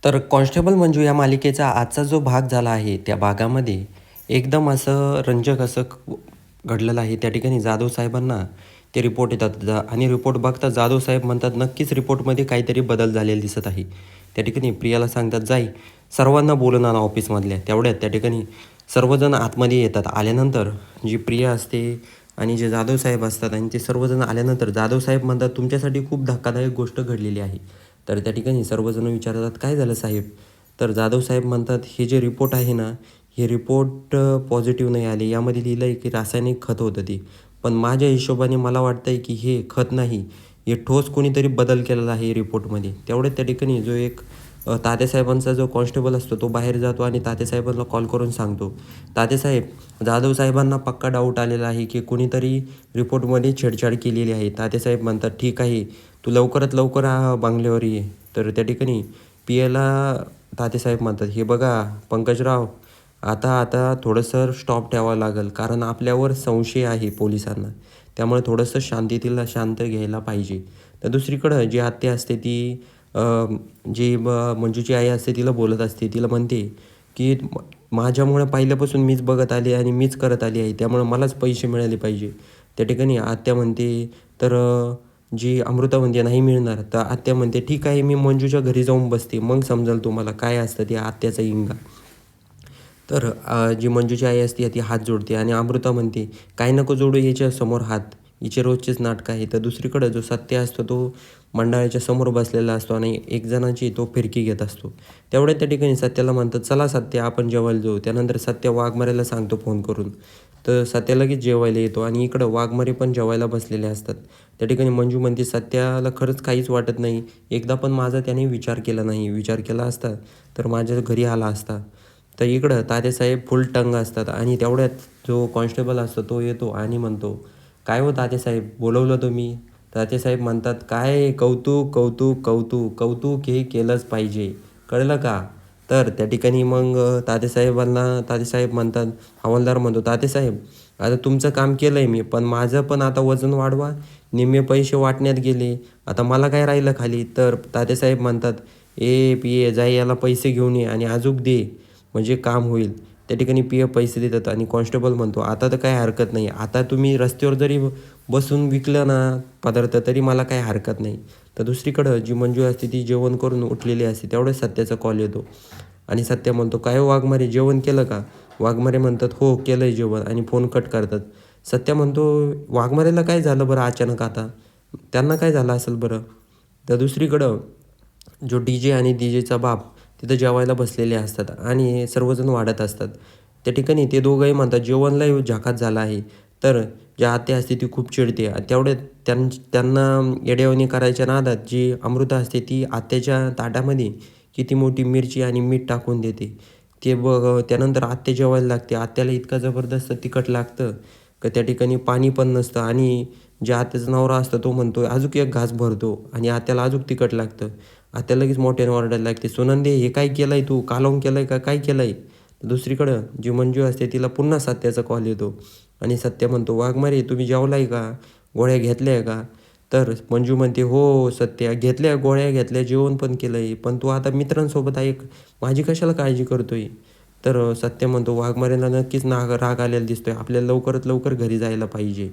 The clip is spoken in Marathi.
तर कॉन्स्टेबल मंजू या मालिकेचा आजचा जो भाग झाला आहे, त्या भागामध्ये एकदम असं रंजक असं घडलेलं आहे. त्या ठिकाणी जाधव साहेबांना ते रिपोर्ट येतात आणि रिपोर्ट बघता जाधव साहेब म्हणतात, "नक्कीच रिपोर्टमध्ये काहीतरी बदल झालेला दिसत आहे." त्या ठिकाणी प्रियाला सांगतात, "जाई सर्वांना बोलून आणा ऑफिसमधल्या." तेवढ्यात त्या ठिकाणी सर्वजण आतमध्ये येतात. आल्यानंतर जी प्रिया असते आणि जे जाधव साहेब असतात आणि ते सर्वजण आल्यानंतर जाधव साहेब म्हणतात, "तुमच्यासाठी खूप धक्कादायक गोष्ट घडलेली आहे." तर त्या ठिकाणी सर्वजण विचारतात, "काय झालं साहेब?" तर जाधव साहेब म्हणतात, "हे जे रिपोर्ट आहे ना, हे रिपोर्ट पॉझिटिव्ह नाही आले. यामध्ये लिहिलं आहे की रासायनिक खत होतं ते. पण माझ्या हिशोबाने मला वाटतं आहे की हे खत नाही, हे ठोस कोणीतरी बदल केलेला आहे रिपोर्टमध्ये." तेवढ्यात त्या ठिकाणी जो एक तात्यासाहेबांचा जो कॉन्स्टेबल असतो तो बाहेर जातो आणि तात्यासाहेबांना कॉल करून सांगतो, "तात्यासाहेब, जाधव साहेबांना पक्का डाऊट आलेला आहे की कोणीतरी रिपोर्टमध्ये छेडछाड केलेली आहे." तात्यासाहेब म्हणतात, "ठीक आहे, तू लवकरात लवकर बंगल्यावर ये." तर त्या ठिकाणी पी-एला तात्यासाहेब म्हणतात, "हे बघा पंकजराव, आता आता थोडंसं स्टॉप ठेवावं लागेल कारण आपल्यावर संशय आहे पोलिसांना. त्यामुळे थोडंसं शांततेला शांत घ्यायला पाहिजे." तर दुसरीकडं जी आत्या असते ती अ, जी मंजूची आई असते तिला बोलत असते. तिला म्हणते, की माझ्यामुळे पहिल्यापासून मीच बघत आली आणि मीच करत आली आहे. त्यामुळे मलाच पैसे मिळाले पाहिजे." त्या ठिकाणी आत्या म्हणते, तर जी अमृता म्हणते, "नाही मिळणार." तर आत्या म्हणते, "ठीक आहे, मी मंजूच्या घरी जाऊन बसते. मग समजेल तुम्हाला काय असतं ते आत्याचा इंगा." तर जी मंजूची आई असते ती हात जोडते आणि अमृता म्हणते, "काही नको जोडू हिच्यासमोर हात. हिचे रोजचेच नाटकं आहे." तर दुसरीकडं जो सत्य असतो तो मंडळाच्या समोर बसलेला असतो आणि एक जणाची तो फिरकी घेत असतो. तेवढ्यात त्या ठिकाणी सत्याला म्हणतात, "चला सत्य, आपण जेवायला जाऊ." त्यानंतर सत्य वाघमारेला सांगतो फोन करून. तर सत्या लगेच जेवायला येतो आणि इकडं वाघमारे पण जेवायला बसलेले असतात. त्या ठिकाणी मंजू म्हणते, "सत्याला खरंच काहीच वाटत नाही. एकदा पण माझा त्याने विचार केला नाही. विचार केला असता तर माझ्या घरी आला असता." तर इकडं तात्यासाहेब फुल टंग असतात आणि तेवढ्यात जो कॉन्स्टेबल असतो तो येतो आणि म्हणतो, "काय हो तात्यासाहेब, बोलवलं तुम्ही?" तात्यासाहेब म्हणतात, "काय कौतुक, कौतुक, कौतुक, कौतुक हे केलंच पाहिजे. कळलं का?" तर त्या ठिकाणी मग तात्यासाहेब म्हणतात, हवालदार म्हणतो, "तात्यासाहेब, आता तुमचं काम केलं आहे मी, पण माझं पण आता वजन वाढवा. निम्मे पैसे वाटण्यात गेले. आता मला काय राहिलं खाली?" तर तात्यासाहेब म्हणतात, "ए पी-ए, जा याला पैसे घेऊन ये आणि अजूक दे, म्हणजे काम होईल." त्या ठिकाणी पी-ए पैसे देतात आणि कॉन्स्टेबल म्हणतो, "आता तर काही हरकत नाही. आता तुम्ही रस्त्यावर जरी बसून विकलं ना पदार्थ तरी मला काही हरकत नाही." तर दुसरीकडं जी मंजू असते ती जेवण करून उठलेली असते. तेवढ्याच सत्याचा कॉल येतो आणि सत्या म्हणतो, "काय हो वाघमारे, जेवण केलं का?" वाघमारे म्हणतात, "हो, केलं आहे जेवण." आणि फोन कट करतात. सत्या म्हणतो, "वाघमारेला काय झालं बरं अचानक आता? त्यांना काय झालं असेल बरं?" तर दुसरीकडं जो डी-जे आणि डी-जेचा बाप तिथं जेवायला बसलेले असतात आणि सर्वजण वाढत असतात. त्या ठिकाणी ते दोघंही म्हणतात, "जेवणलाही झाकात झाला आहे." तर जी आत्या असते ती खूप चिडते आणि तेवढ्यात त्यांना येड्यावानी करायच्या नादात जी अमृता असते ती आत्याच्या ताटामध्ये किती मोठी मिरची आणि मीठ टाकून देते. ते त्यानंतर आत्या जेवायला लागते. आत्याला इतकं जबरदस्त तिखट लागतं का त्या ठिकाणी पाणी पण नसतं आणि जे आत्याचा नवरा असतो तो म्हणतो, "अजून एक घास भरतो" आणि आत्याला अजून तिखट लागतं. आत्या लगेच मोठ्याने ओरडायला लागते, "सुनंदे, हे काय केलंय तू? कालवून केलंय का काय केलंय?" दुसरीकडं जी मंजू असते तिला पुन्हा सत्याचा कॉल येतो आणि सत्या म्हणतो, "वाघमारे, तुम्ही जेवलाय का? गोळ्या घेतल्या का?" तर मंजू म्हणते, "हो सत्या, घेतल्या गोळ्या घेतल्या, जेवण पण केलंय. पण तू आता मित्रांसोबत आहे, माझी कशाला काळजी करतोय?" तर सत्य म्हणतो, "वाघमारेला नक्कीच राग आलेला दिसतोय. आपल्याला लवकरात लवकर घरी जायला पाहिजे."